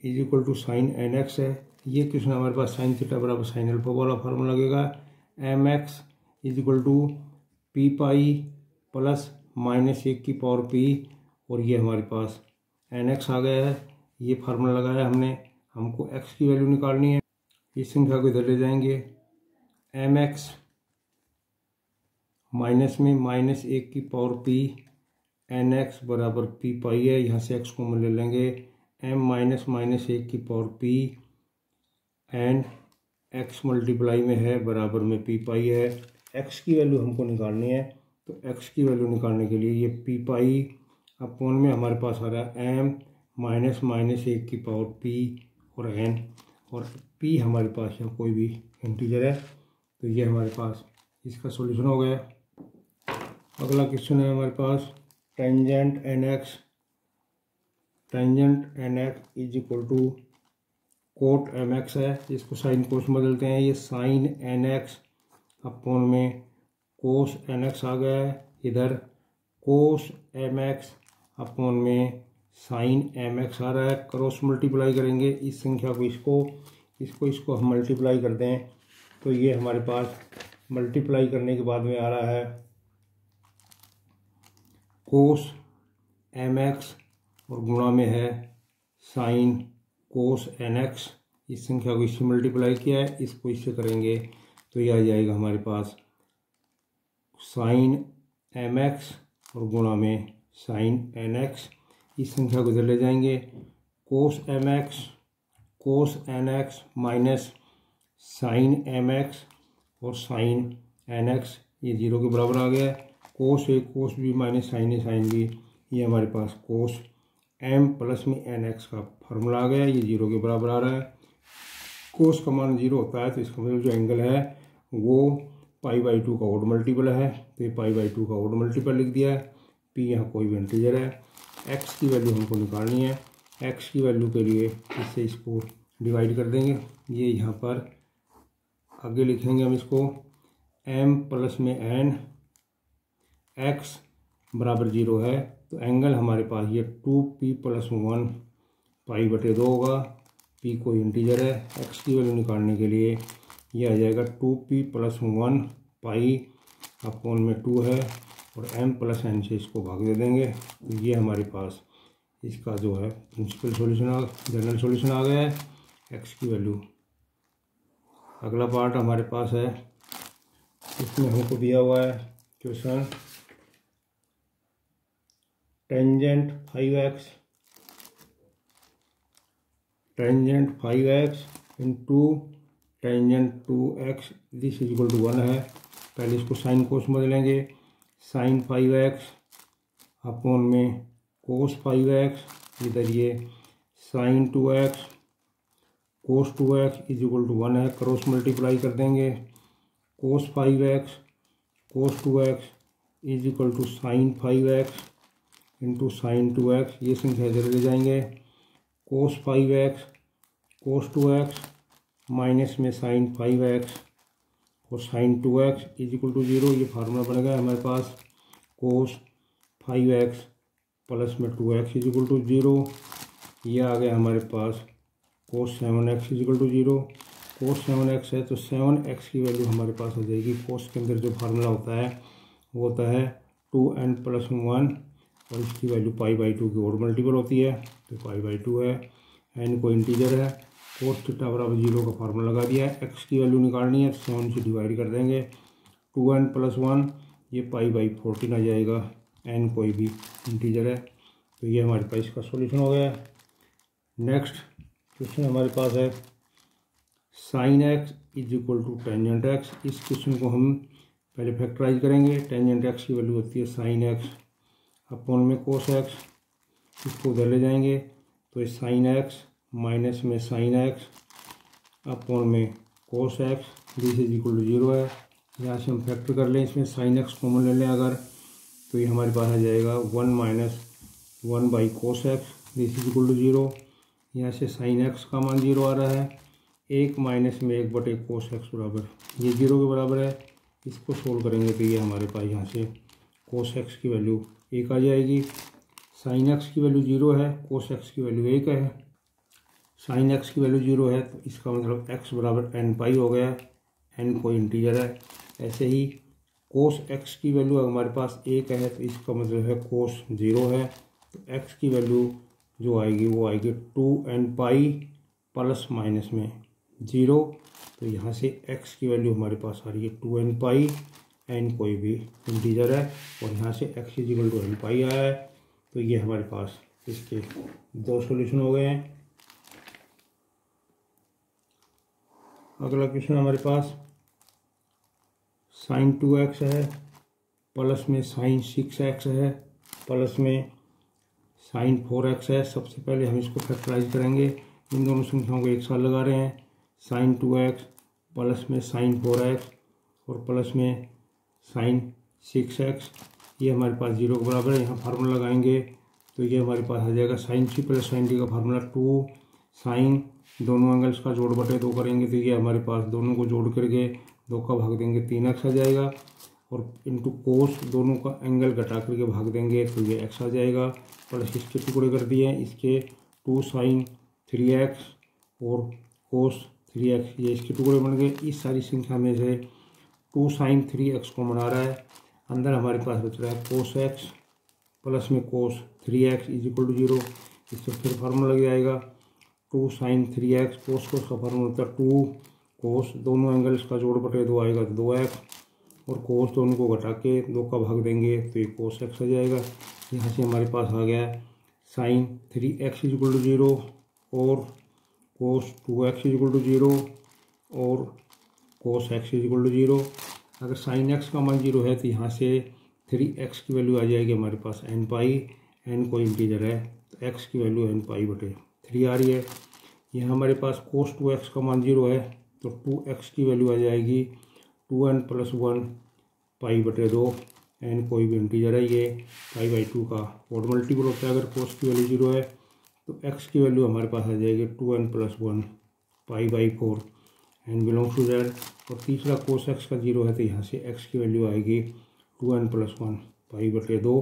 is equal to sine nx है। ये क्वेश्चन हमारे पास साइन थीटा बराबर साइन अल्फा वाला फार्मूला लगेगा। mx is equal to p pi plus minus 1 की पावर p और ये हमारे पास nx आ गया है। ये फार्मूला लगाया हमने, हमको x की वैल्यू निकालनी है। इस संख्या को इधर ले जाएंगे। mx माइनस में माइनस 1 की पावर p nx बराबर p पाई है, यहाँ से x कॉमन ले लेंगे। m माइनस माइनस 1 की power p and x multiply में है बराबर में p पाई है। x की वैल्यू हमको निकालनी है, तो x की वैल्यू निकालने के लिए ये p पाई अपॉन में हमारे पास आ रहा है m माइनस माइनस 1 की पावर p और n, और p हमारे पास यहाँ कोई भी इंटीजर है। तो ये हमारे पास इसका सॉल्यूशन हो गया। अगला क्वेश्चन है हमारे पास tangent n x is equal to cot m x है। इसको साइन कोस में बदलते हैं। ये साइन एन एक्स अपॉन में कोस एन एक्स आ गया है। इधर कोस एम एक्स अपॉन में साइन एम एक्स आ रहा है। क्रॉस मल्टीप्लाई करेंगे इस संख्या को इसको हम मल्टीप्लाई करते हैं। तो ये हमारे पास मल्टीप्लाई करने के बाद में आ रहा है कोस एम एक्स और गुणा में है साइन कोस एन एक्स। इस संख्या को इससे मल्टीप्लाई किया है, इसको इससे करेंगे तो ये आ जाएगा हमारे पास साइन एम एक्स और गुणा में साइन एन एक्स। इस संख्या को इधर ले जाएंगे। Cos n x minus sine m x और साइन एन एक्स, ये 0 के बराबर आ गया। Cos a cos b minus sine a sine b, ये हमारे पास कोस एम प्लस में एन एक्स का फार्मूला आ गया। ये 0 के बराबर आ रहा है। कोस का मान 0 होता है तो इसका मतलब जो एंगल है वो π/2 का ऑड मल्टीपल है। तो ये π/2 का ऑड मल्टीपल लिख दिया है। p यहाँ कोई भी इंटीजर है। x की वैल्यू हमको निकालनी है। x की वैल्यू के लिए इससे इसको डिवाइड कर देंगे। ये यहाँ पर आगे लिखेंगे हम इसको m प्लस में n, x बराबर 0 है। तो एंगल हमारे पास ये 2p + 1 π/2 होगा। p कोई इंटीजर है। x की वैल्यू निकालने के लिए ये आ जाएगा 2p + 1 π में 2 है और m + n से इसको भाग दे देंगे। तो ये हमारे पास इसका जो है प्रिंसिपल सॉल्यूशन जनरल सॉल्यूशन आ गया है x की वैल्यू। अगला पार्ट हमारे पास है, इसमें हमको दिया हुआ है question tangent 5x into tangent 2x this is equal to 1 है। पहले इसको साइन कोस बदलेंगे। साइन 5x अपॉन में कोस 5x, इधर ये sine 2x cos 2x is equal to 1 है। क्रॉस मल्टीप्लाई कर देंगे। Cos 5x cos 2x is equal to sine 5x into sine 2x, ये संख्या इधर ले जाएंगे। कोस 5x कोस 2x माइनस में साइन 5x और sign 2x is equal to 0, ये फार्मूला बन गया हमारे पास। कोस 5x प्लस में 2x इज इक्वल टू 0, ये आ गया हमारे पास cos 7x is equal to 0। Cos 7x है तो 7x की वैल्यू हमारे पास आ जाएगी। कोस के अंदर जो फार्मूला होता है वो होता है 2n + 1 और इसकी वैल्यू π/2 की और मल्टीपल होती है। तो π/2 है। n को इंटीजर है। कोस थीटा बराबर 0 का फार्मूला लगा दिया है। x की वैल्यू निकालनी है, 7 से डिवाइड कर देंगे। 2n + 1 ये π/14 आ जाएगा। n कोई भी इंटीजर है। तो ये हमारे पास इसका सॉल्यूशन हो गया। नेक्स्ट क्वेश्चन हमारे पास है sine x is equal to tangent x। इस क्वेश्चन को हम पहले फैक्टराइज करेंगे। टेंजेंट x की वैल्यू होती है साइन x अपॉन में कोस x, इसको उधर ले जाएंगे तो ये साइन x माइनस में साइन x अपॉन में cos x this is equal to 0 है। यहाँ से हम फैक्टर कर लें, इसमें साइन x कॉमन ले लें अगर, तो ये हमारे पास आ जाएगा 1 - 1/cos x this is equal to 0। यहाँ से साइन x का मान 0 आ रहा है। 1 माइनस में 1/cos x बराबर ये 0 के बराबर है। इसको सोल्व करेंगे तो ये हमारे पास यहाँ से cos x की वैल्यू 1 आ जाएगी। साइन x की वैल्यू 0 है, cos x की वैल्यू 1 है। साइन x की वैल्यू 0 है तो इसका मतलब x बराबर n π हो गया। n कोई इंटीजर है। ऐसे ही cos x की वैल्यू हमारे पास 1 है तो इसका मतलब है cos 0 है। तो x की वैल्यू जो आएगी वो आएगी 2nπ प्लस माइनस में 0। तो यहाँ से x की वैल्यू हमारे पास आ रही है 2nπ, n कोई भी इंटीजर है और यहाँ से x is equal to nπ आया है। तो ये हमारे पास इसके 2 सॉल्यूशन हो गए हैं। अगला क्वेश्चन हमारे पास साइन 2x है प्लस में साइन 6x है प्लस में साइन 4x है। सबसे पहले हम इसको फैक्टराइज करेंगे। इन दोनों संख्याओं को एक साथ लगा रहे हैं। साइन 2x प्लस में साइन 4x और प्लस में साइन 6x, ये हमारे पास 0 के बराबर है। यहाँ फार्मूला लगाएंगे तो ये हमारे पास आ जाएगा sine C plus sine D का फार्मूला 2 साइन, दोनों एंगल्स का जोड़ बटे 2 करेंगे तो ये हमारे पास दोनों को जोड़ करके 2 का भाग देंगे 3x आ जाएगा, और इंटू कोस दोनों का एंगल घटा करके भाग देंगे तो ये x आ जाएगा। प्लस इसके टुकड़े कर दिए हैं, इसके 2 साइन 3x और कोस 3x, ये इसके टुकड़े बन गए। इस सारी संख्या में से 2 साइन 3x को मना रहा है, अंदर हमारे पास बच रहा है कोस x प्लस में कोस 3x इज इक्वल टू 0। इससे फिर फार्मूला लग जाएगा 2 साइन 3x, कोस का फार्मूला होता है 2 कोस, दोनों एंगल्स का जोड़ बटे 2 आएगा तो 2x, और कोस दोनों को घटा के 2 का भाग देंगे तो ये कोस x आ जाएगा। यहाँ से हमारे पास आ गया sign 3x is equal to 0 और कोस 2x इज इक्वल टू 0 और कोस x इज इक्वल टू 0। अगर साइन x का मान 0 है तो यहाँ से 3x की वैल्यू आ जाएगी हमारे पास n पाई, n कोई इंटीजर है तो x की वैल्यू n पाई बटे 3 आ रही है। यहाँ हमारे पास कोस 2x का मान 0 है तो 2x की वैल्यू आ जाएगी 2n प्लस 1 पाई बटे 2, n कोई भी इंटीजर है, ये पाई बाई 2 का ओड मल्टीपल होता है। अगर कोस की वैल्यू 0 है तो x की वैल्यू हमारे पास आ जाएगी 2n plus 1 pi by 4, n belongs to z। और तीसरा कोस x का 0 है तो यहाँ से x की वैल्यू आएगी 2n प्लस 1 पाई बटे 2,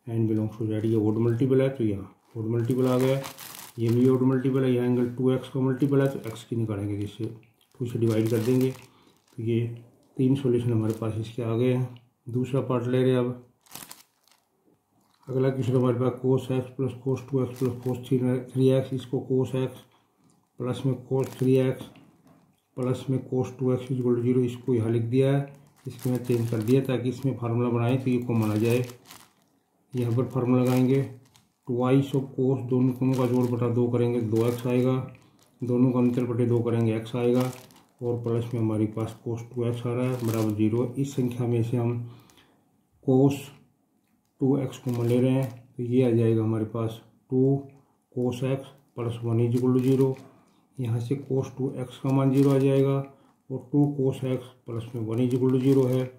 n बिलोंग्स टू z। ये ओड मल्टीपल है तो यहाँ ओड मल्टीपल आ गया, ये भी ओड मल्टीपल है। यहाँ एंगल 2x का मल्टीपल है तो x की निकालेंगे, जिससे 2 से डिवाइड कर देंगे तो ये 3 सॉल्यूशन हमारे पास इसके आ गए हैं। दूसरा पार्ट ले रहे हैं अब। अगला क्वेश्चन हमारे पास cos x plus cos 2x plus cos 3x, इसको कोस x प्लस में कोस 3x प्लस में कोस 2x इक्वल टू 0, इसको यहाँ लिख दिया है, इसको मैं चेंज कर दिया ताकि इसमें फार्मूला बनाए तो ये कॉमन आ जाए। यहाँ पर फार्मूला लगाएंगे ट्वाइस ऑफ कोस, दोनों कोनों का जोड़ बटा 2 करेंगे 2x आएगा, दोनों का अंतर बटे 2 करेंगे x आएगा, और प्लस में हमारे पास कोस 2x आ रहा है बराबर 0। इस संख्या में से हम कोस 2x को ले रहे हैं तो ये आ जाएगा हमारे पास 2 cos x plus 1 is equal to 0। यहाँ से कोस 2x का मान 0 आ जाएगा और 2 कोस x प्लस में 1 इज इक्वल टू 0 है।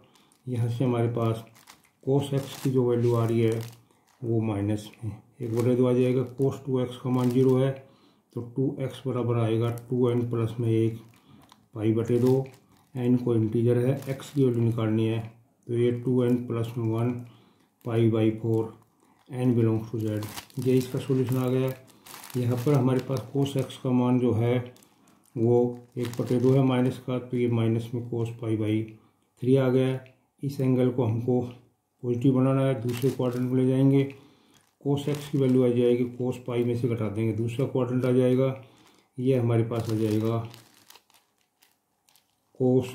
यहाँ से हमारे पास कोस x की जो वैल्यू आ रही है वो माइनस में 1/2 आ जाएगा। कोस 2x का मान 0 है तो 2x बराबर आएगा 2n प्लस में 1 पाई बटे 2, n को इंटीजर है, x की वैल्यू निकालनी है तो ये 2n प्लस में 1 pi by 4, n belongs to z। ये इसका सोल्यूशन आ गया। यहाँ पर हमारे पास कोस x का मान जो है वो 1/2 है माइनस का, तो ये माइनस में कोस पाई बाई 3 आ गया। इस एंगल को हमको पॉजिटिव बनाना है, दूसरे क्वाड्रेंट में ले जाएंगे। कोस x की वैल्यू आ जाएगी, कोस पाई में से घटा देंगे, दूसरा क्वाड्रेंट आ जाएगा, ये हमारे पास आ जाएगा cos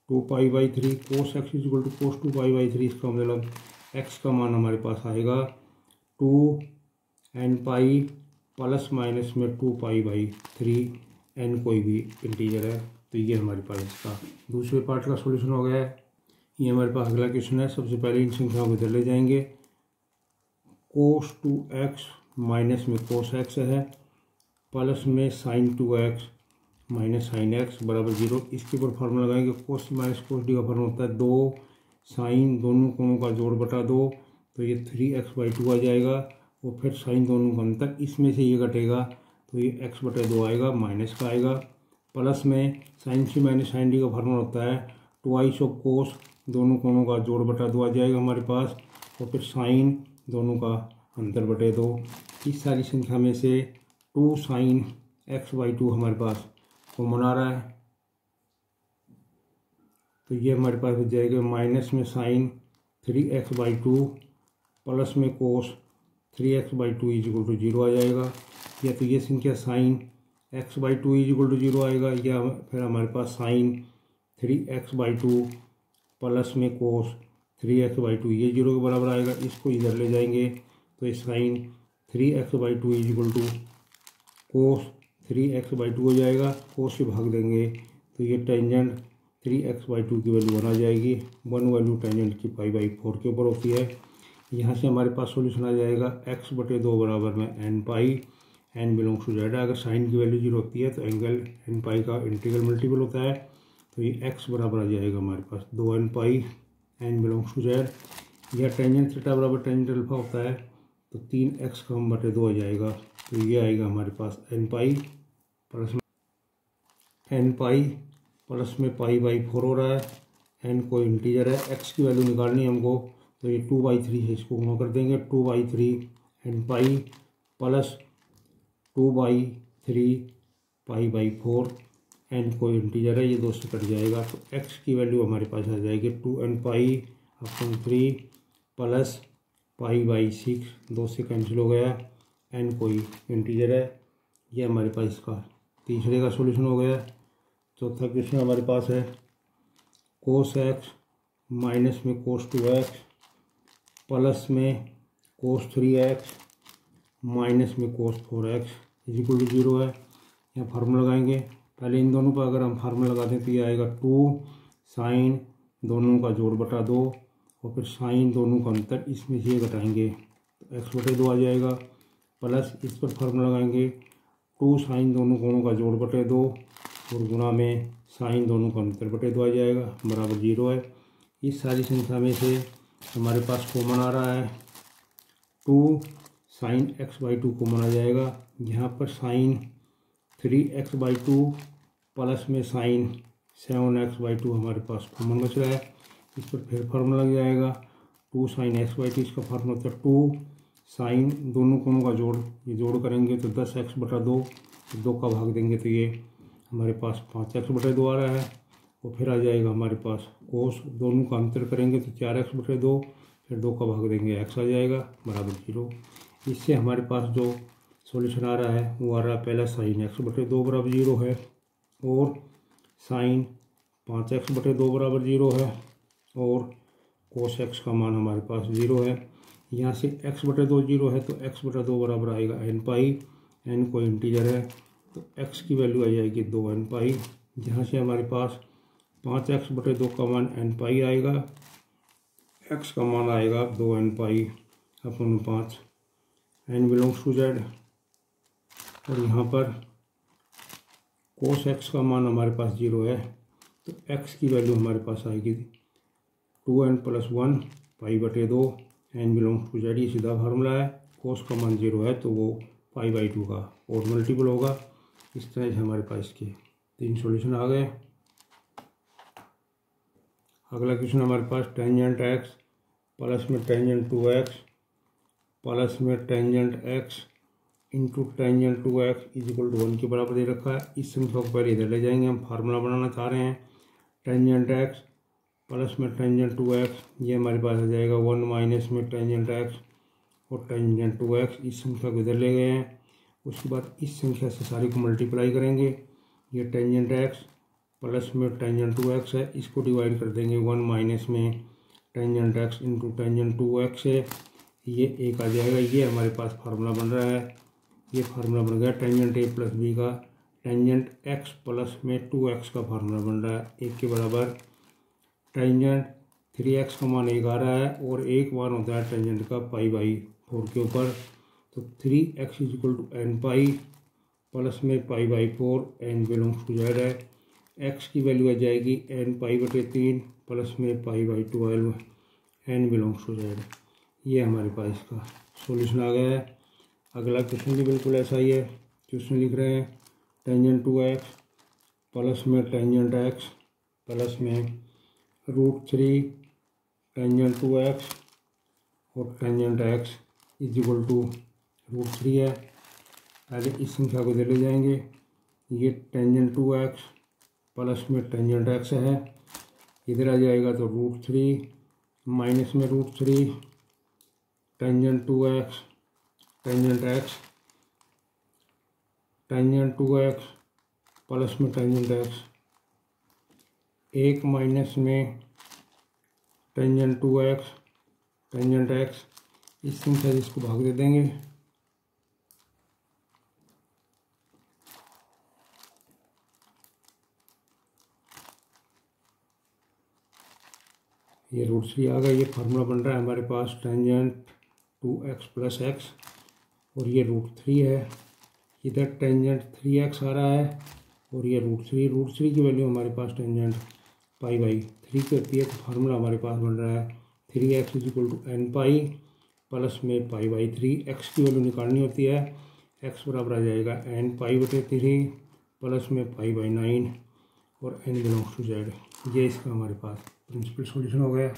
2 pi by 3। Cos x is equal to cos 2 pi by 3, इसका मतलब x का मान हमारे पास आएगा 2n पाई प्लस माइनस में 2 पाई बाई 3, n कोई भी इंटीजर है तो ये हमारे पास इसका दूसरे पार्ट का सॉल्यूशन हो गया है। ये हमारे पास अगला क्वेश्चन है। सबसे पहले इन संख्याओं को इधर ले जाएंगे। कोस 2x माइनस में कोस x है प्लस में sine 2x minus sine x बराबर 0। इसके ऊपर फार्मूला लगाएंगे, कोस माइनस कोस डी का फार्मूला होता है 2 साइन, दोनों कोणों का जोड़ बटा 2, तो ये 3x/2 आ जाएगा, और फिर साइन दोनों का अंतर, इसमें से ये घटेगा तो ये x/2 आएगा, माइनस का आएगा, प्लस में साइन सी माइनस साइन डी का फार्मूला होता है ट्वाइस ऑफ कोस, दोनों कोणों का जोड़ बटा 2 आ जाएगा हमारे पास, और फिर साइन दोनों का अंतर बटे 2। इस सारी संख्या में से 2 साइन x/2 हमारे पास कॉमन आ रहा है तो ये हमारे पास हो जाएगा माइनस में साइन 3x/2 प्लस में कोस 3x/2 इज इक्वल टू 0 आ जाएगा। या तो ये संख्या sign x/2 is equal to 0 आएगा, या फिर हमारे पास साइन 3x/2 प्लस में कोस 3x/2 ये 0 के बराबर आएगा। इसको इधर ले जाएंगे तो ये sine 3x/2 is equal to cos 3x/2 हो जाएगा, कोस से भाग देंगे तो ये टेंजेंट 3x/2 की वैल्यू 1 आ जाएगी। 1 वैल्यू टेंजेंट की पाई/4 के ऊपर होती है। यहाँ से हमारे पास सॉल्यूशन आ जाएगा x/2 बराबर में n pi, n belongs to z है। अगर साइन की वैल्यू 0 होती है तो एंगल एन पाई का इंटीग्रल मल्टीपल होता है, तो ये एक्स बराबर आ जाएगा हमारे पास 2 n pi n belongs to z. यह टेंजेंट थीटा बराबर टेंजेंट अल्फा होता है, तो 3x का 1/2 आ जाएगा। तो ये आएगा हमारे पास एन पाई प्लस में पाई/4 हो रहा है। एन कोई इंटीजर है, एक्स की वैल्यू निकालनी है हमको, तो ये 2/3 है, इसको गुणा कर देंगे 2/3 एन पाई प्लस 2/3 पाई/4। एन कोई इंटीजर है, ये 2 से कट जाएगा, तो एक्स की वैल्यू हमारे पास आ जाएगी 2n पाई अपॉन 3 प्लस पाई/6, 2 से कैंसिल हो गया। एन कोई इंटीजर है, ये हमारे पास इसका तीसरे का सॉल्यूशन हो गया। चौथा क्वेश्चन हमारे पास है कोस एक्स माइनस में कोस 2x प्लस में कोस 3x माइनस में कोस 4x इज इक्वल टू 0 है। यहाँ फार्मूला लगाएंगे, पहले इन दोनों पर अगर हम फार्मूला लगा दें तो ये आएगा 2 साइन दोनों का जोड़ बटा 2 और फिर साइन दोनों का अंतर, इसमें से ये घटाएंगे तो x/2 आ जाएगा, प्लस इस पर फार्मूला लगाएंगे 2 साइन दोनों कोणों का जोड़ बटे 2 और गुणा में साइन दोनों का अंतर बटे 2 आ जाएगा बराबर 0 है। इस सारी संख्या में से हमारे पास कॉमन आ रहा है 2 साइन x/2 कॉमन आ जाएगा। यहाँ पर साइन 3x/2 प्लस में साइन 7x/2 हमारे पास कॉमन बच रहा है। इस पर फिर फार्मूला लग जाएगा 2 साइन x/2, इसका फार्मूला होता है 2 साइन दोनों कोणों का जोड़, ये जोड़ करेंगे तो 10x/2, 2 का भाग देंगे तो ये हमारे पास 5x/2 आ रहा है। और फिर आ जाएगा हमारे पास कोस दोनों का अंतर करेंगे तो 4x/2, फिर 2 का भाग देंगे x आ जाएगा बराबर 0। इससे हमारे पास जो सॉल्यूशन आ रहा है वो आ रहा है पहला साइन x/2 बराबर 0 है और साइन 5x/2 बराबर 0 है और कोस x का मान हमारे पास 0 है। यहाँ से x/2 0 है तो x/2 बराबर आएगा एन पाई, एन कोई इंटीजर है तो x की वैल्यू आ जाएगी 2n पाई। जहाँ से हमारे पास 5x/2 का मान n पाई आएगा, x का मान आएगा 2n pi upon 5 n belongs to z. और यहाँ पर कोस x का मान हमारे पास 0 है तो x की वैल्यू हमारे पास आएगी 2n + 1 पाई/2 एन बिलोंग्स टू जेड। ये सीधा फार्मूला है, कोस का मान 0 है तो वो पाई/2 का और मल्टीपल होगा। इस तरह से हमारे पास इसके 3 सॉल्यूशन आ गए। अगला क्वेश्चन हमारे पास टेंजेंट x प्लस में टेंजेंट 2x प्लस में tangent x into tangent 2x is equal to 1 के बराबर दे रखा है। इस संख्या को पहले इधर ले जाएंगे, हम फार्मूला बनाना चाह रहे हैं टेंजेंट x प्लस में टेंजेंट 2x, ये हमारे पास आ जाएगा 1 माइनस में टेंजेंट x और टेंजेंट 2x। इस संख्या को इधर ले गए हैं, उसके बाद इस संख्या से सारी को मल्टीप्लाई करेंगे। ये टेंजेंट x प्लस में टेंजेंट 2x है, इसको डिवाइड कर देंगे 1 माइनस में tangent x into tangent 2x है, ये 1 आ जाएगा। ये हमारे पास फार्मूला बन रहा है, ये फार्मूला बन गया टेंजेंट a प्लस b का। टेंजेंट x प्लस में 2x का फार्मूला बन रहा है 1 के बराबर। टेंजेंट 3x का मान 1 आ रहा है और 1 मान होता है टेंजेंट का पाई/4 के ऊपर, तो 3x is equal to n pi plus में पाई/4 एन बिलोंग्स टू जेड है। x की वैल्यू आ जाएगी एन पाई/3 प्लस में पाई/12 एन बिलोंग्स टू जेड। ये हमारे पास इसका सॉल्यूशन आ गया है। अगला क्वेश्चन भी बिल्कुल ऐसा ही है। क्वेश्चन लिख रहे हैं टेंजेंट 2x प्लस में टेंजेंट x प्लस में √3 टेंजेंट 2x और tangent x is equal to √3 है। पहले इस संख्या को इधर ले जाएंगे, ये टेंजेंट 2x प्लस में टेंजेंट x है, इधर आ जाएगा तो √3 माइनस में √3 tangent 2x tangent x tangent 2x plus में टेंजेंट x, 1 माइनस में टेंजेंट 2x टेंजेंट x। इस संख्या से इसको भाग दे देंगे, ये √3 आ गया। ये फार्मूला बन रहा है हमारे पास टेंजेंट 2x प्लस x और ये √3 है इधर टेंजेंट 3x आ रहा है और ये √3 की वैल्यू हमारे पास टेंजेंट π/3 की होती है। तो फार्मूला हमारे पास बन रहा है 3x = n प्लस में π/3। x की वैल्यू निकालनी होती है, x बराबर आ जाएगा n π/3 प्लस में π/9 और n बिलोंग्स टू z। ये इसका हमारे पास प्रिंसिपल सॉल्यूशन हो गया।